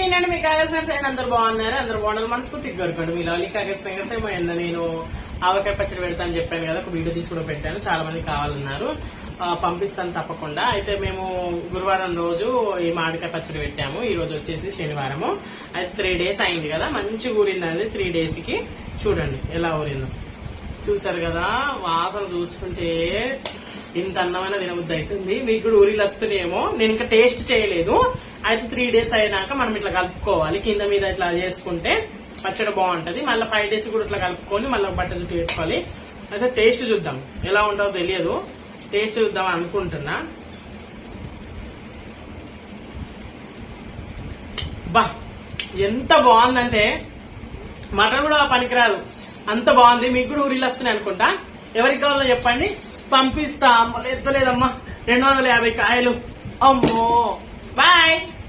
ఏంటంటే మీ కాగజ్ ఫ్రెండ్స్ అయినా అందరు బాగున్నారు, అందరు బాగున్నారు. మనస్ఫూర్తిగా కోరుకోండి. మీ లవ్లీ కాగజ్ ఫ్రెండ్స్ ఏమో నేను ఆవకాయ పచ్చడి పెడతాను చెప్పాను కదా, ఒక వీడియో తీసి కూడా పెట్టాను. చాలా మంది కావాలన్నారు, పంపిస్తాను తప్పకుండా. అయితే మేము గురువారం రోజు ఈ మామిడికాయ పచ్చడి పెట్టాము. ఈ రోజు వచ్చేసి శనివారము. అయితే 3 days అయింది కదా, మంచిగా ఊరింది. 3 days కి చూడండి ఎలా ఊరిందో. చూసారు కదా, వాసన చూసుకుంటే ఇంత అన్నమైన తినబుద్ధి అవుతుంది. మీకు కూడా ఊరిలు వస్తున్నాయేమో, నేను ఇంకా టేస్ట్ చేయలేదు. అయితే 3 days అయినాక మనం ఇట్లా కలుపుకోవాలి, కింద మీద ఇట్లా చేసుకుంటే పచ్చడి బాగుంటది. మళ్ళీ 5 days కూడా ఇట్లా కలుపుకొని మళ్ళీ బట్ట చుట్టూ పెట్టుకోవాలి. అయితే టేస్ట్ చూద్దాం ఎలా ఉంటుందో తెలియదు, టేస్ట్ చూద్దాం అనుకుంటున్నా. బా ఎంత బాగుందంటే మటన్ కూడా పనికిరాదు, అంత బాగుంది. మీకు కూడా ఊరిలు వస్తున్నాయి అనుకుంటా. ఎవరికి కావాలో చెప్పండి, పంపిస్తా. ఎత్తలేదమ్మా 250 కాయలు. అమ్మో బాయ్.